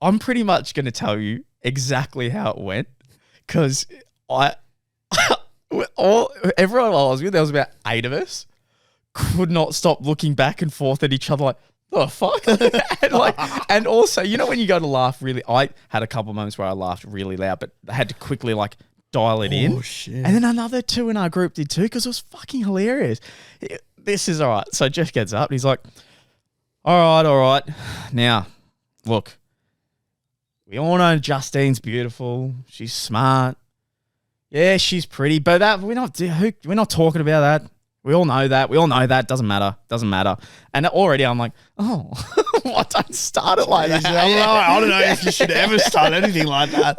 I'm pretty much going to tell you exactly how it went because everyone I was with, there was about 8 of us, could not stop looking back and forth at each other like, oh, fuck. and also, you know, when you go to laugh really, I had a couple of moments where I laughed really loud, but I had to quickly like dial it in. Oh, shit. And then another 2 in our group did too because it was fucking hilarious. This is all right. So Jeff gets up and he's like, all right. Now, look, we all know Justine's beautiful. She's smart. Yeah, she's pretty, but we're not talking about that. We all know that. Doesn't matter. And already I'm like, oh, well, don't start it like that. I don't know if you should ever start anything like that.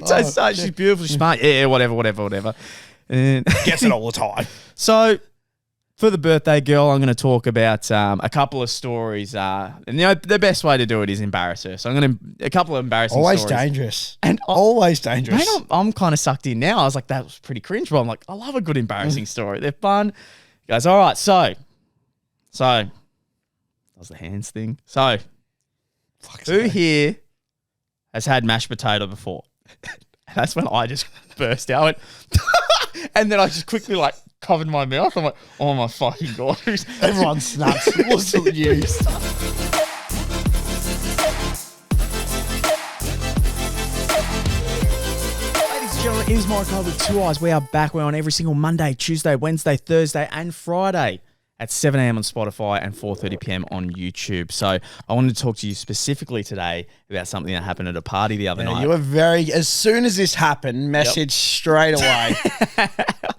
Don't start. She's beautiful. She's smart. Yeah, whatever. And gets it all the time. So for the birthday girl, I'm going to talk about a couple of stories. And you know, the best way to do it is embarrass her. So I'm going to a couple of embarrassing always stories. Dangerous. And always dangerous. Mate, I'm kind of sucked in now. I was like, that was pretty cringe. But I'm like, I love a good embarrassing story. They're fun. He goes, all right, so that was the hands thing. So who here has had mashed potato before? And that's when I just burst out. And then I just quickly like covered my mouth. I'm like, oh my fucking God. Everyone snaps. What's the news? It is Morokaii with 2 eyes. We are back. We're on every single Monday, Tuesday, Wednesday, Thursday, and Friday at 7 a.m. on Spotify and 4:30 p.m. on YouTube. So I wanted to talk to you specifically today about something that happened at a party the other night. You were as soon as this happened, message straight away.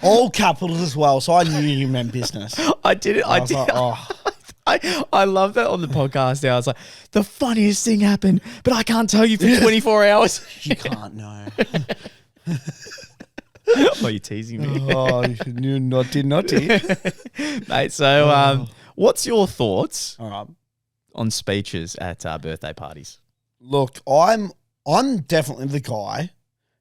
All capitals as well. So I knew you meant business. I did it. I did. Like, oh. I love that on the podcast now. I was like, the funniest thing happened, but I can't tell you for 24 hours. You can't know. Oh, you're teasing me. Oh, you naughty. Mate, so what's your thoughts All right. on speeches at birthday parties? Look, I'm definitely the guy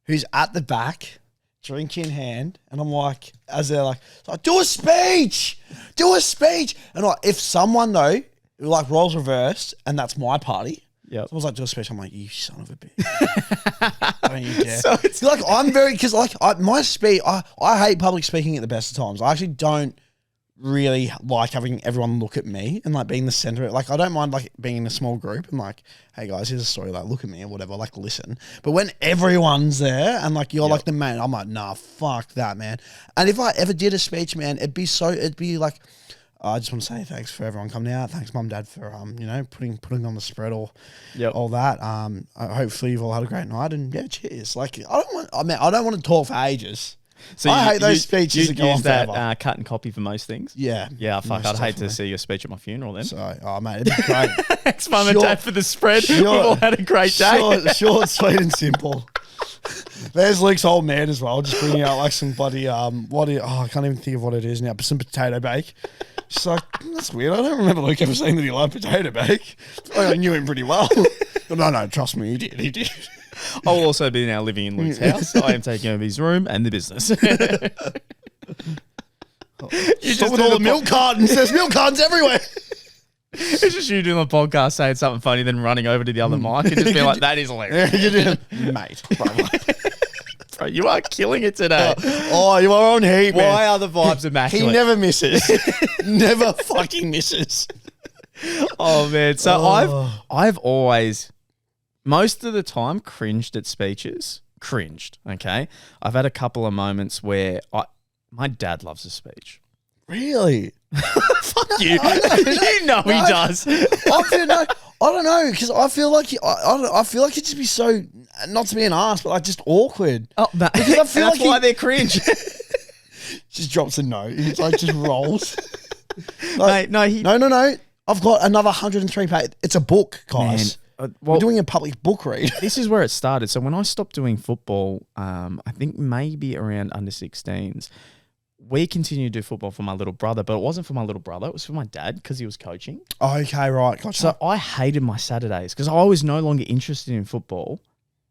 who's at the back, drink in hand, and I'm like, as they're like, do a speech. And like, if someone though, like roles reversed and that's my party, someone's like, do a speech. I'm like, you son of a bitch. Don't you dare. So it's like, I'm very, because like my speech, I hate public speaking at the best of times. I actually don't really like having everyone look at me and like being the center. Like, I don't mind like being in a small group and like, hey guys, here's a story. Like, look at me or whatever. Like, listen. But when everyone's there and like you're like the man, I'm like, nah, fuck that, man. And if I ever did a speech, man, it'd be like, I just want to say thanks for everyone coming out. Thanks, Mum, Dad, for putting on the spread or all that. Hopefully you've all had a great night and cheers. Like I don't want to talk for ages. So I hate those speeches that go on forever. That cut and copy for most things. Yeah, fuck. I'd hate to see your speech at my funeral then. So, mate, it'd be great. Thanks, Mum and Dad, for the spread. We've all had a great day. Short, sweet, and simple. There's Luke's old man as well, just bringing out like some bloody I can't even think of what it is now, but some potato bake. She's like, that's weird. I don't remember Luke ever saying that he liked potato bake. I knew him pretty well. But no, trust me, he did. I'll also be now living in Luke's house. I am taking over his room and the business. You just with all the milk cartons. There's milk cartons everywhere. It's just you doing a podcast saying something funny, then running over to the other mic and just being like, that is hilarious. Mate. Bro, you are killing it today. Oh, you are on heat, man. Why are the vibes immaculate? He never misses. Never fucking misses. Oh, man. So I've always, most of the time, cringed at speeches. Okay? I've had a couple of moments where my dad loves a speech. Really? Fuck you. You know he does. I don't know, because I feel like it'd just be so, not to be an arse, but like just awkward. Oh, but because I feel that's like why they're cringe. Just drops a note. He like just rolls. Like, no. I've got another 103 pages. It's a book, guys. We're doing a public book read. This is where it started. So when I stopped doing football, I think maybe around under 16s, we continued to do football for my little brother, but it wasn't for my little brother. It was for my dad because he was coaching. Okay, right. Gotcha. So I hated my Saturdays because I was no longer interested in football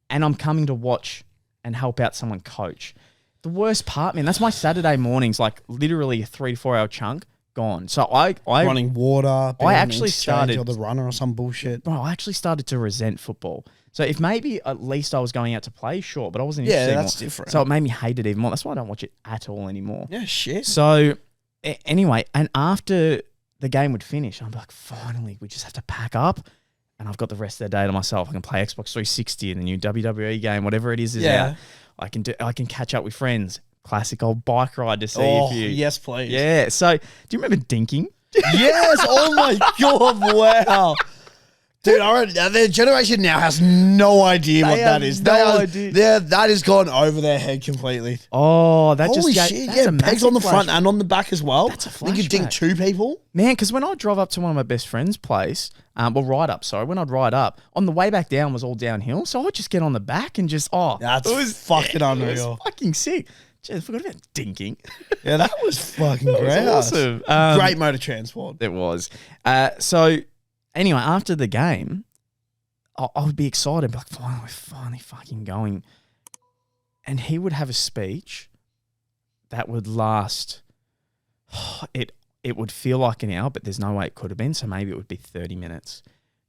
and I'm coming to watch and help out someone coach. The worst part, man, that's my Saturday mornings, like literally a 3 to 4 hour chunk gone. So I running water. I actually started or the runner or some bullshit. Bro, I actually started to resent football. So if maybe at least I was going out to play, sure, but I wasn't Yeah, interested that's anymore. different. So it made me hate it even more. That's why I don't watch it at all anymore. Yeah, shit. So anyway, and after the game would finish, I'm like, finally, we just have to pack up, and I've got the rest of the day to myself. I can play Xbox 360 and the new WWE game, whatever it is out. I can catch up with friends. Classic old bike ride to see if you. Yes, please. Yeah. So do you remember DINKIng? Yes. Oh my god. Wow. Dude, their generation now has no idea what that is. No idea. That has gone over their head completely. Oh, that Holy just shit! that's Yeah, a pegs on the front flashback. and on the back as well. That's a I think you dink flashback. 2 people. Man, because when I drove up to one of my best friend's place, when I'd ride up, on the way back down was all downhill, so I'd just get on the back and just, That's fucking unreal. It was fucking sick. Jeez, I forgot about DINKIng. Yeah, that was fucking great. was awesome. Great mode of transport. It was. So, anyway, after the game, I would be excited, be like, finally, we're finally fucking going. And he would have a speech that would last, it would feel like an hour, but there's no way it could have been, so maybe it would be 30 minutes.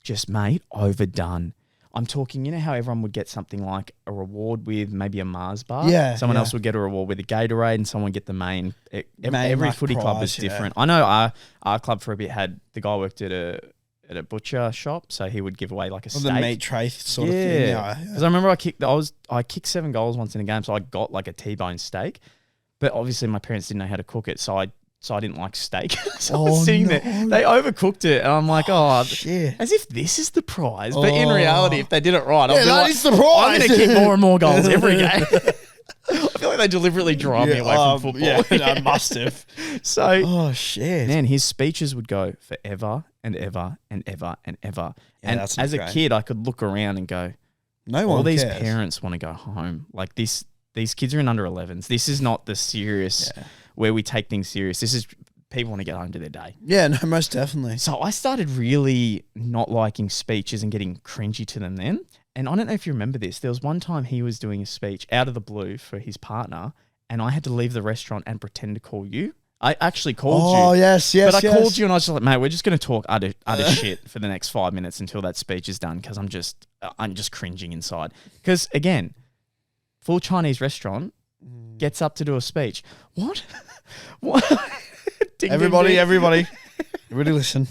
Just, mate, overdone. I'm talking, you know how everyone would get something like a reward with maybe a Mars bar? Yeah. Someone else would get a reward with a Gatorade and someone would get the main. Every like footy club is prize, different. I know our club for a bit had, the guy worked at a butcher shop, so he would give away like a steak. The meat tray sort of thing. Yeah. Because I remember I kicked 7 goals once in a game, so I got like a T-bone steak. But obviously my parents didn't know how to cook it, so I didn't like steak. So I was sitting there. They overcooked it, and I'm like, shit. as if this is the prize. But in reality, if they did it right, that is the prize. I'm going to kick more and more goals every game. I feel like they deliberately drive me away from football. Yeah, I must have. So, shit. man, his speeches would go forever and ever and ever and ever. Yeah, and that's as a great. kid, I could look around and go, No one all these cares. parents want to go home. Like these kids are in under 11s. This is not the serious where we take things serious. This is people want to get home to their day. Yeah, no, most definitely. So I started really not liking speeches and getting cringy to them then. And I don't know if you remember this. There was one time he was doing a speech out of the blue for his partner, and I had to leave the restaurant and pretend to call you. I actually called you. Oh, yes. But I called you and I was just like, mate, we're just going to talk utter shit for the next 5 minutes until that speech is done, because I'm just cringing inside. Because, again, full Chinese restaurant gets up to do a speech. What? What? Ding, Everybody ding, ding. Everybody listen.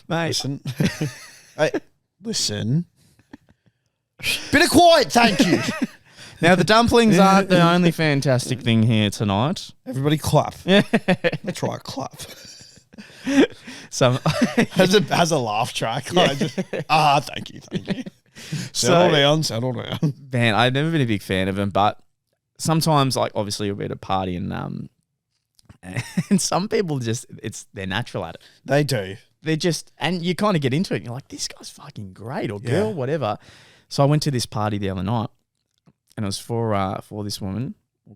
Mate. Listen. Hey, listen. Bit of quiet, thank you. Now, the dumplings aren't the only fantastic thing here tonight. Everybody clap. That's right, clap. So Has a laugh track. Thank you. Settle down. Man, I've never been a big fan of them, but sometimes, like, obviously you'll be at a party and some people they're natural at it. They do. They're just, and you kind of get into it and you're like, this guy's fucking great, or girl, whatever. So I went to this party the other night, and it was for this woman. We'll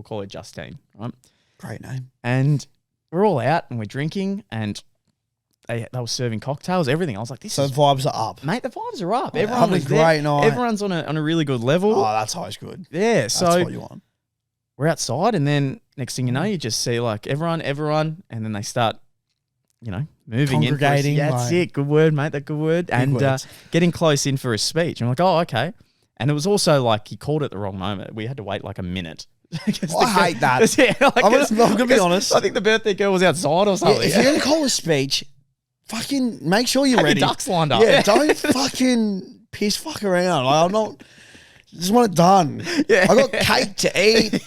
call her Justine, right? Great name. And we're all out and we're drinking, and they were serving cocktails, everything. I was like, So vibes are up. Mate, the vibes are up. Oh, Everyone was there. great night. Everyone's on a really good level. Oh, that's always good. Yeah, That's so what you want. we're outside, and then next thing you know, you just see like everyone, and then they start, moving Congregating, in. That's it. Good word, mate. That good word. And words. getting close in for a speech. I'm like, oh, okay. And it was also like he called it the wrong moment. We had to wait like a minute. I hate that. Yeah, like, I'm gonna be honest. I think the birthday girl was outside or something. If you're gonna call a speech, fucking make sure you're Have ready. your ducks lined up. Yeah, don't fucking fuck around. Like, I'm not. Just want it done. Yeah. I got cake to eat.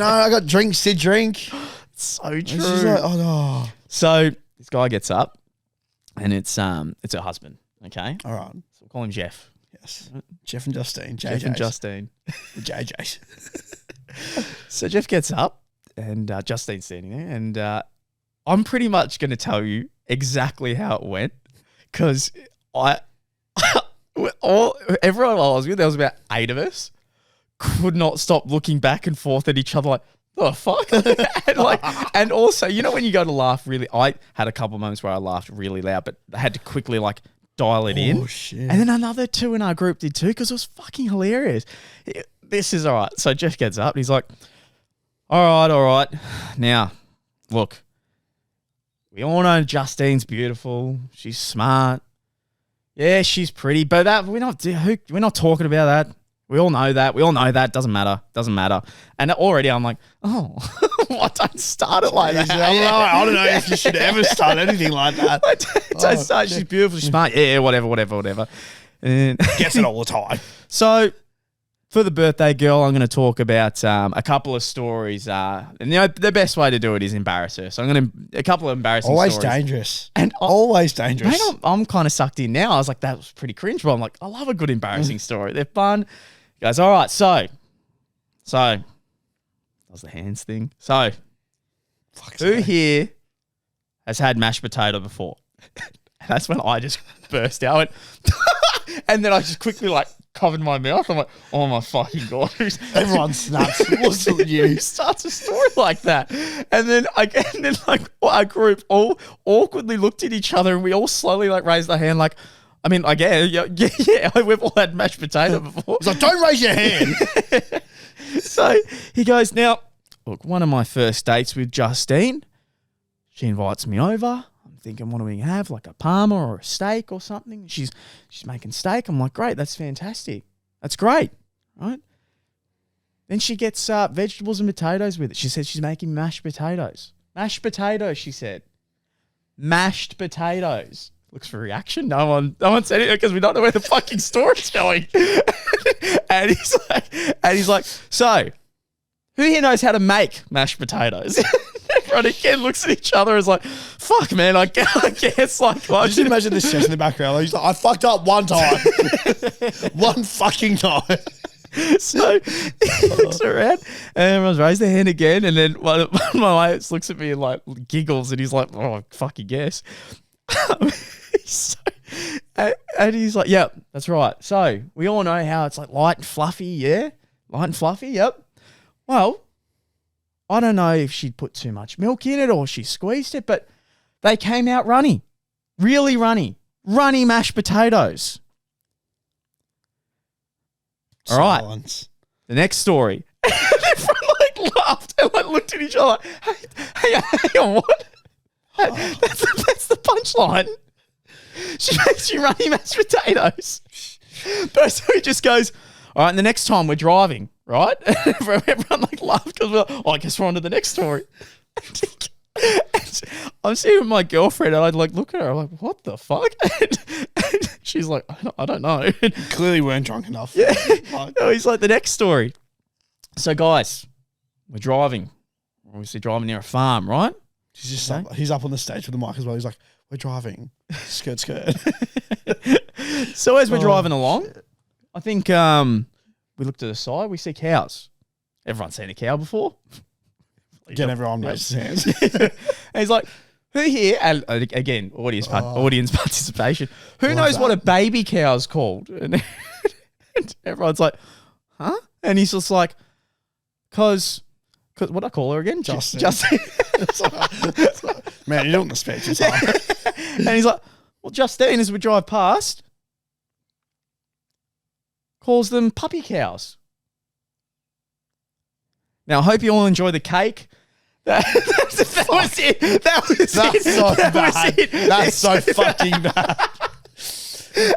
I got drinks to drink. So true. It's just like, oh no. So this guy gets up, and it's her husband. Okay, All right. so we'll call him Jeff. Yes. Jeff and Justine. Jeff and Justine. The JJs. So Jeff gets up, and Justine's standing there, and I'm pretty much going to tell you exactly how it went, because everyone I was with, there was about 8 of us, could not stop looking back and forth at each other like, the fuck? and also, when you go to laugh really, I had a couple of moments where I laughed really loud, but I had to quickly dial it in. Oh, shit. And then another 2 in our group did too, because it was fucking hilarious. This is all right. So Jeff gets up and he's like, all right. Now, look, we all know Justine's beautiful. She's smart. Yeah, she's pretty, but we're not talking about that. We all know that. We all know that. Doesn't matter. Doesn't matter. And already I'm like, oh, I don't start it like that. I don't know if you should ever start anything like that. Don't start. She's beautiful. She's smart. Yeah, whatever. And Gets it all the time. So for the birthday girl, I'm going to talk about a couple of stories. And the best way to do it is embarrass her. So I'm going to a couple of embarrassing Always stories. dangerous. And always dangerous. Mate, I'm kind of sucked in now. I was like, that was pretty cringe, but I'm like, I love a good embarrassing story. They're fun. He goes, all right, so does the hands thing. So who here has had mashed potato before? And that's when I just burst out. And then I just quickly like covered my mouth. I'm like, oh my fucking God. Everyone snaps. Wasn't you? Who starts a story like that? And then our group all awkwardly looked at each other and we all slowly like raised our hand like, I mean, like, yeah, we've all had mashed potato before. He's like, don't raise your hand. So he goes, now, look, one of my first dates with Justine, she invites me over. I'm thinking, what do we have? Like a parma or a steak or something? She's making steak. I'm like, great, that's fantastic. That's great, right? Then she gets vegetables and potatoes with it. She said she's making mashed potatoes. Mashed potatoes, she said. Mashed potatoes. Looks for reaction. No one said it because we don't know where the fucking story's going. and he's like, so who here knows how to make mashed potatoes? Everyone again looks at each other and is like, fuck, man, I guess like. Just imagine the chef in the background. He's like, I fucked up one time. One fucking time. So he looks around and everyone's raised their hand again. And then one of my mates looks at me and like giggles and he's like, oh, fucking guess. And he's like, yep, that's right. So we all know how it's like light and fluffy, yeah? Light and fluffy, yep. Well, I don't know if she'd put too much milk in it or she squeezed it, but they came out runny. Really runny. Runny mashed potatoes. All right. The next story. Everyone like laughed and like looked at each other like, hey, hang on, what? That's the punchline. She makes you runny mashed potatoes. But so he just goes, all right, and the next time we're driving, right? Everyone like laughed because we're like, oh, I guess we're on to the next story. And I'm sitting with my girlfriend and I'd like look at her, I'm like, what the fuck? And she's like, I don't know. Clearly weren't drunk enough. Yeah. No, he's like, the next story. So guys, we're driving. We're obviously driving near a farm, right? He's up on the stage with the mic as well. He's like, we're driving. Skirt. So as we're driving along, I think we look to the side, we see cows. Everyone's seen a cow before. Get everyone raise their hands. And he's like, who here, and again, audience participation, who knows what a baby cow's called? And everyone's like, huh? And he's just like, because what I call her again? Justine. Man, you're doing the speech. It's hard. And he's like, well, Justine, as we drive past, calls them puppy cows. Now, I hope you all enjoy the cake. That was it. That's so bad. That's so fucking bad.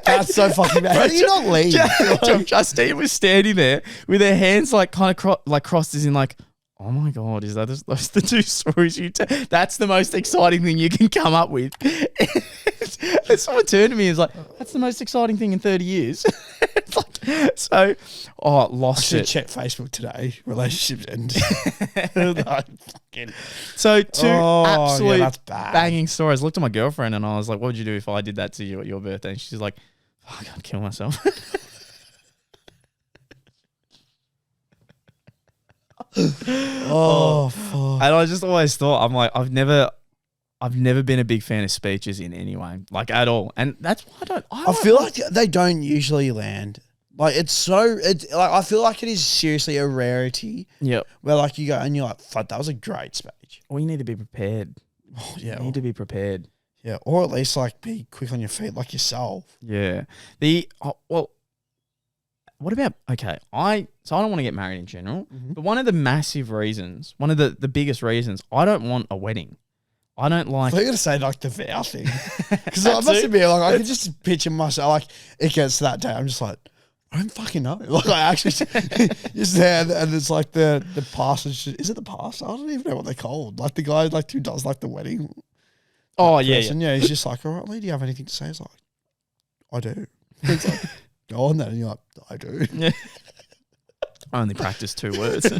That's so fucking bad. How do you not leave? Justine was standing there with her hands like kind of crossed as in like, oh my God, is those the two stories you tell? That's the most exciting thing you can come up with. And someone turned to me and was like, that's the most exciting thing in 30 years. Lost I it. should check Facebook today. Relationships end. So two absolute that's bad. banging stories. I looked at my girlfriend and I was like, what would you do if I did that to you at your birthday? And she's like, fuck, I'd kill myself. Oh, fuck. And I just always thought, I'm like, I've never been a big fan of speeches in any way, like at all. And that's why I feel like they don't usually land. Like I feel like it is seriously a rarity. Yep. Where like you go and you're like, fuck, that was a great speech. Well, you need to be prepared. Oh, yeah. You need to be prepared. Yeah. Or at least like be quick on your feet like yourself. Yeah. What about, okay, I don't want to get married in general, but one of the massive reasons, one of the biggest reasons, I don't want a wedding. I don't like. I thought you were going to say like the vow thing. Because I must admit, like I can just picture myself, like it gets to that day, I'm just like, I don't fucking know. Like I actually just there, and it's like the pastor. Is it the pastor? I don't even know what they're called. Like the guy like who does like the wedding. Oh yeah, person. Yeah. He's just like, all right, Lee, do you have anything to say? It's like, I do. It's like, go on then, and you're like, I do. Yeah. I only practiced 2 words.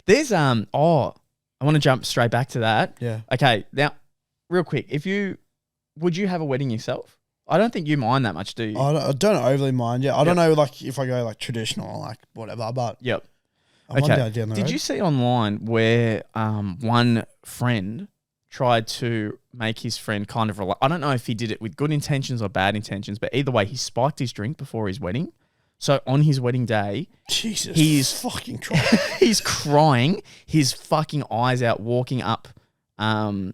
There's I want to jump straight back to that. Yeah. Okay, now, real quick, would you have a wedding yourself? I don't think you mind that much, do you? I don't overly mind. Yeah, I don't know, like if I go like traditional or like whatever, but Yep. I'm Okay. down the Did road. you see online where one friend tried to make his friend kind of I don't know if he did it with good intentions or bad intentions, but either way, he spiked his drink before his wedding. So on his wedding day, Jesus, he's fucking crying. he's crying, his fucking eyes out, walking up on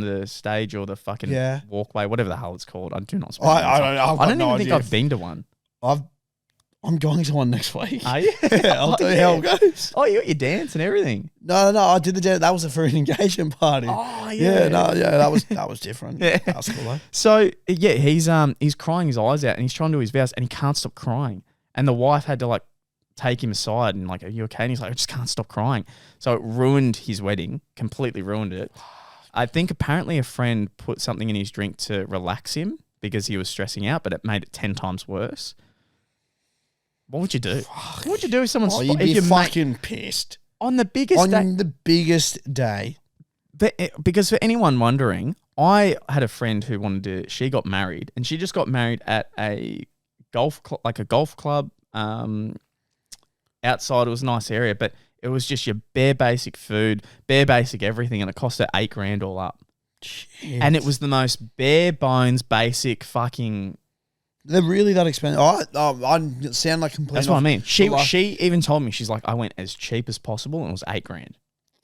the stage or the fucking walkway, whatever the hell it's called. I do not speak. I don't know. I don't even think I've been to one. I'm going to one next week. Are you? I'll tell you how it goes. Oh, you got your dance and everything. No, I did the dance. That was for an engagement party. Oh yeah. That was different. Yeah. That was cool though. So yeah, he's crying his eyes out and he's trying to do his vows and he can't stop crying. And the wife had to like take him aside and like, are you okay? And he's like, I just can't stop crying. So it ruined his wedding, completely ruined it. I think apparently a friend put something in his drink to relax him because he was stressing out, but it made it 10 times worse. What would you do? What would you do if someone's you'd be fucking pissed on the biggest day? On the biggest day. Because for anyone wondering, I had a friend who she got married and she just got married at a golf club outside. It was a nice area, but it was just your bare basic food, bare basic everything, and it cost her $8,000 all up. Shit. And it was the most bare bones basic fucking. They're really that expensive. I sound like complete. That's what I mean. She even told me, she's like, I went as cheap as possible, and it was $8,000.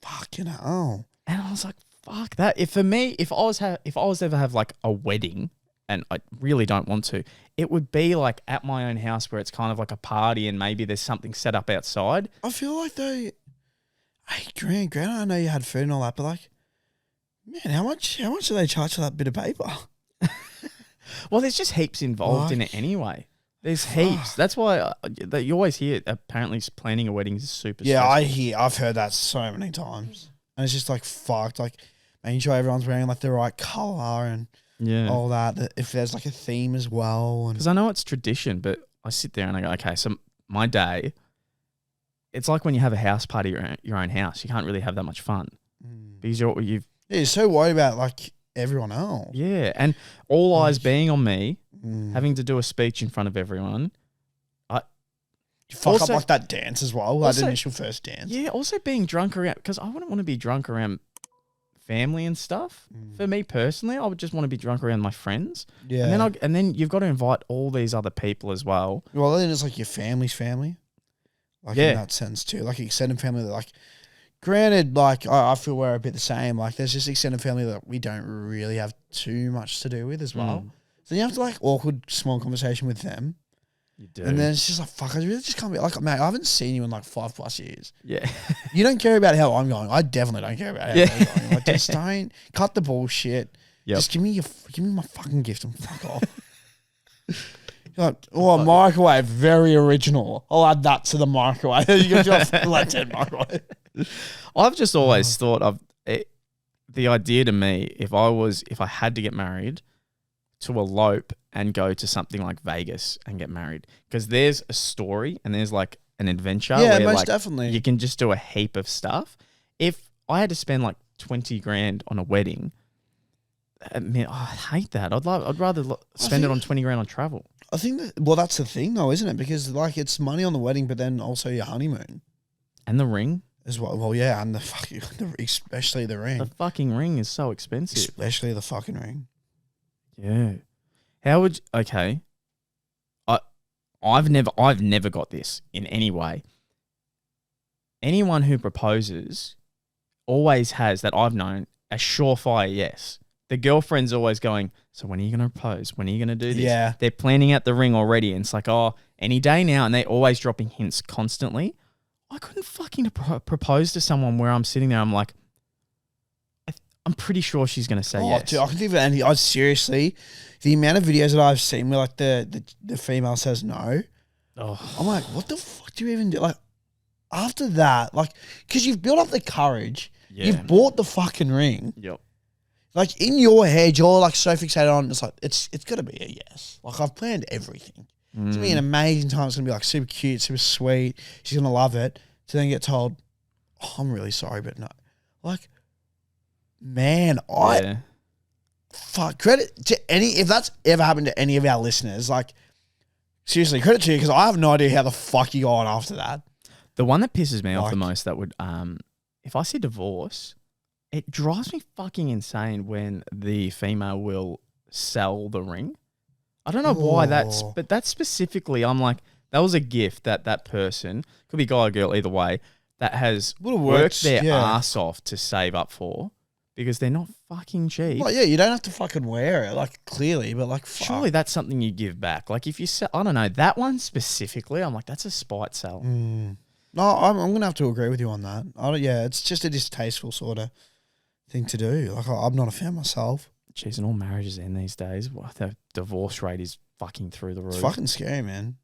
Fucking hell. And I was like, fuck that. If I was ever have like a wedding, and I really don't want to, it would be like at my own house where it's kind of like a party and maybe there's something set up outside. I feel like though, $8,000. I know you had food and all that, but like, man, how much do they charge for that bit of paper? Well, there's just heaps involved in it anyway. There's heaps. That's why you always hear apparently planning a wedding is super stressful. I've heard that so many times. And it's just like fucked. Like making sure everyone's wearing like the right colour and all that. If there's like a theme as well. Because I know it's tradition, but I sit there and I go, okay, so my day, it's like when you have a house party at your own house. You can't really have that much fun. Because you're so worried about like everyone else. Yeah, and all eyes being on me, having to do a speech in front of everyone. You fuck up like that dance as well, that initial first dance. Yeah, also being drunk around, because I wouldn't want to be drunk around family and stuff. For me personally, I would just want to be drunk around my friends. Yeah. And then you've got to invite all these other people as well. Well, then it's like your family's family. Like in that sense too. Like extended family, like granted, like I feel we're a bit the same. Like there's just extended family that we don't really have too much to do with as well. So you have to like awkward small conversation with them. You do. And then it's just like, fuck, I really just can't be like, mate, I haven't seen you in like 5+ years. Yeah. You don't care about how I'm going. I definitely don't care about how you're going. Like just don't cut the bullshit. Yep. Just give me my fucking gift and fuck off. Like, microwave, very original. I'll add that to the microwave. You got your microwave. I've just always thought of it, the idea to me, if I had to get married, to elope and go to something like Vegas and get married, because there's a story and there's like an adventure. Yeah, where, most like, definitely. You can just do a heap of stuff. If I had to spend like $20,000 on a wedding, I mean, I hate that. I'd rather spend it on $20,000 on travel. I think that's the thing though, isn't it? Because like it's money on the wedding, but then also your honeymoon and the ring as well. Well, yeah, and especially the ring. The fucking ring is so expensive. Especially the fucking ring. Yeah. How would okay? I've never got this in any way. Anyone who proposes always has, that I've known, a surefire yes. The girlfriend's always going, so when are you going to propose? When are you going to do this? Yeah. They're planning out the ring already. And it's like, oh, any day now. And they're always dropping hints constantly. I couldn't fucking propose to someone where I'm sitting there. I'm like, I'm pretty sure she's going to say Oh, yes. dude, I can think of any. I seriously, the amount of videos that I've seen where like the female says no, I'm like, what the fuck do you even do? Like after that, like, because you've built up the courage, you've bought the fucking ring. Yep. Like in your head, you're like so fixated on it's like it's got to be a yes. Like I've planned everything. It's gonna be an amazing time. It's gonna be like super cute, super sweet. She's gonna love it. To then get told, oh, I'm really sorry, but no. Like, man, fuck, credit to any, if that's ever happened to any of our listeners, like, seriously, credit to you, because I have no idea how the fuck you go on after that. The one that pisses me off the most, that would, if I see divorce, it drives me fucking insane when the female will sell the ring. I don't know why but that's specifically, I'm like, that was a gift that that person, could be guy or girl, either way, that has worked their ass off to save up for, because they're not fucking cheap. Well, yeah, you don't have to fucking wear it, like, clearly, but like, fuck. Surely that's something you give back. Like, if you sell, I don't know, that one specifically, I'm like, that's a spite sell. No, I'm going to have to agree with you on that. It's just a distasteful sort of thing to do. Like, I'm not a fan myself. Jeez, and all marriages end these days. The divorce rate is fucking through the roof. It's fucking scary, man.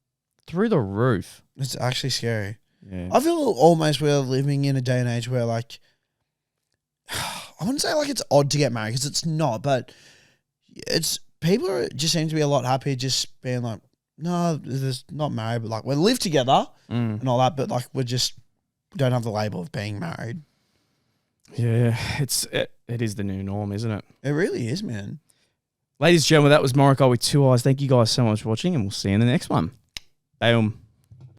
Through the roof. It's actually scary. Yeah. I feel almost we're living in a day and age where, like, I wouldn't say like it's odd to get married, because it's not, but it's people just seem to be a lot happier just being like, no, there's not married, but like we live together and all that, but like we don't have the label of being married. Yeah, it is the new norm, isn't it? It really is, man. Ladies and gentlemen, that was Morokaii with 2 eyes. Thank you guys so much for watching, and we'll see you in the next one. Boom.